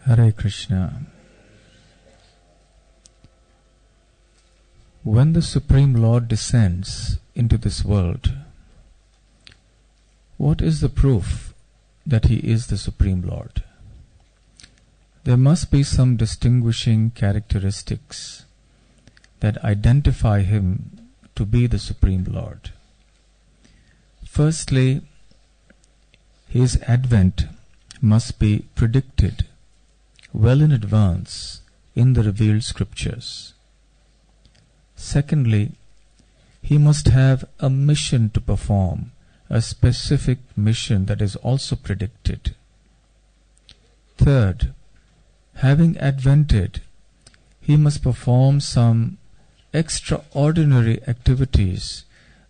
Hare Krishna. When the Supreme Lord descends into this world, what is the proof that He is the Supreme Lord? There must be some distinguishing characteristics that identify Him to be the Supreme Lord. Firstly, His advent must be predicted well in advance in the revealed scriptures. Secondly, He must have a mission to perform, a specific mission that is also predicted. Third, having advented, He must perform some extraordinary activities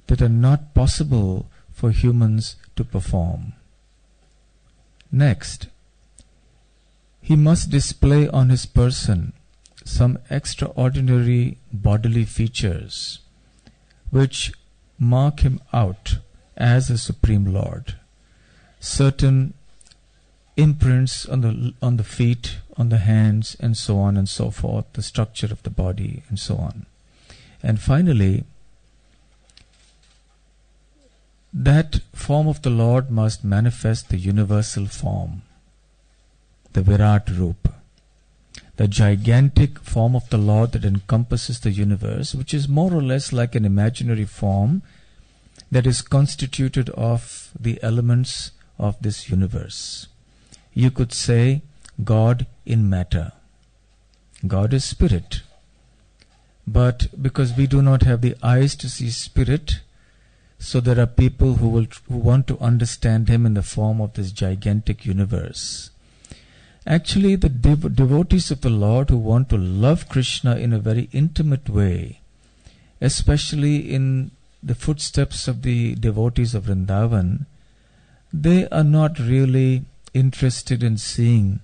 that are not possible for humans to perform. Next, He must display on His person some extraordinary bodily features which mark Him out as a Supreme Lord. Certain imprints on the feet, on the hands, and so on and so forth, the structure of the body, and so on. And finally, that form of the Lord must manifest the universal form, the Virat Rupa, the gigantic form of the Lord that encompasses the universe, which is more or less like an imaginary form that is constituted of the elements of this universe. You could say God in matter. God is spirit. But because we do not have the eyes to see spirit, so there are people who want to understand Him in the form of this gigantic universe. Actually, the devotees of the Lord who want to love Krishna in a very intimate way, especially in the footsteps of the devotees of Vrindavan, they are not really interested in seeing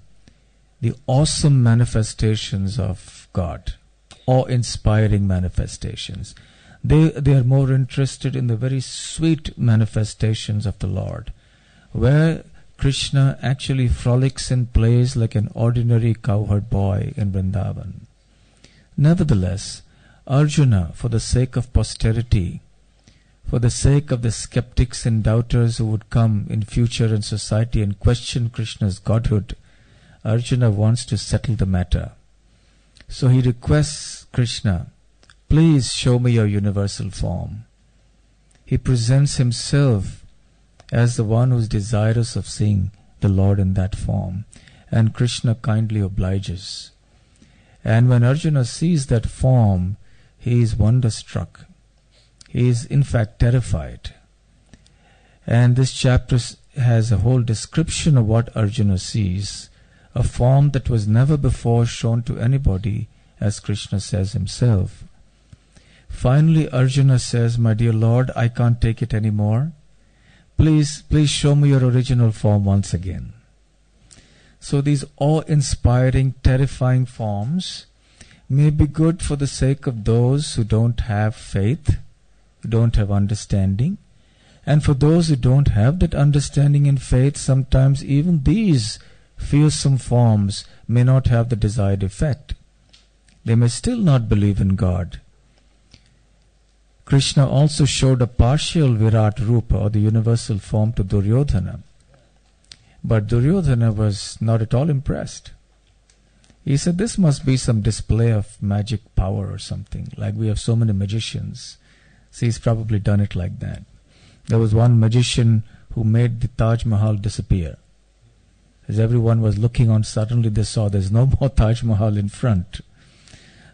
the awesome manifestations of God, awe-inspiring manifestations. They are more interested in the very sweet manifestations of the Lord, where Krishna actually frolics and plays like an ordinary cowherd boy in Vrindavan. Nevertheless, Arjuna, for the sake of posterity, for the sake of the skeptics and doubters who would come in future in society and question Krishna's godhood, Arjuna wants to settle the matter. So he requests Krishna, please show me your universal form. He presents himself as the one who is desirous of seeing the Lord in that form. And Krishna kindly obliges. And when Arjuna sees that form, he is wonderstruck. He is in fact terrified. And this chapter has a whole description of what Arjuna sees, a form that was never before shown to anybody, as Krishna says himself. Finally, Arjuna says, my dear Lord, I can't take it anymore. Please show me your original form once again. So these awe-inspiring, terrifying forms may be good for the sake of those who don't have faith, who don't have understanding. And for those who don't have that understanding and faith, sometimes even these fearsome forms may not have the desired effect. They may still not believe in God. Krishna also showed a partial Virat Rupa, or the universal form, to Duryodhana. But Duryodhana was not at all impressed. He said, this must be some display of magic power or something, like we have so many magicians. So he's probably done it like that. There was one magician who made the Taj Mahal disappear. As everyone was looking on, suddenly they saw there's no more Taj Mahal in front.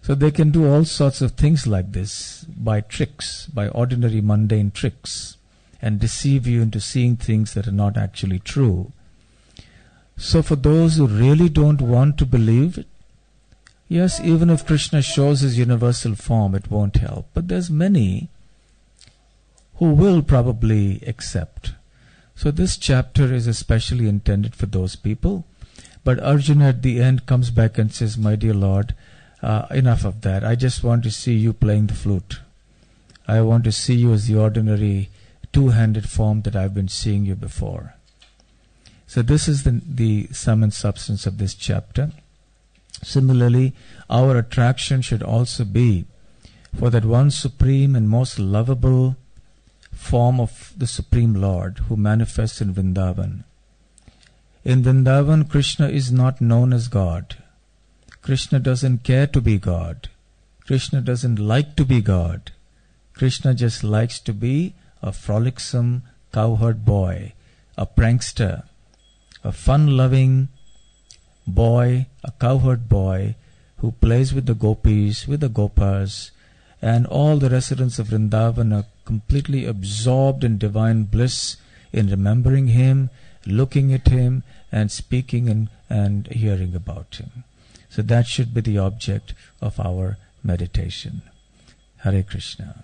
So they can do all sorts of things like this by tricks, by ordinary mundane tricks, and deceive you into seeing things that are not actually true. So for those who really don't want to believe, yes, even if Krishna shows His universal form, it won't help. But there's many who will probably accept. So this chapter is especially intended for those people. But Arjuna at the end comes back and says, my dear Lord, enough of that. I just want to see you playing the flute. I want to see you as the ordinary two-handed form that I've been seeing you before. So this is the sum and substance of this chapter. Similarly, our attraction should also be for that one supreme and most lovable form of the Supreme Lord who manifests in Vrindavan. In Vrindavan, Krishna is not known as God. Krishna doesn't care to be God. Krishna doesn't like to be God. Krishna just likes to be a frolicsome cowherd boy, a prankster, a fun-loving boy, a cowherd boy who plays with the gopis, with the gopas, and all the residents of Vrindavan are completely absorbed in divine bliss, in remembering him, looking at him, and speaking and hearing about him. So that should be the object of our meditation. Hare Krishna.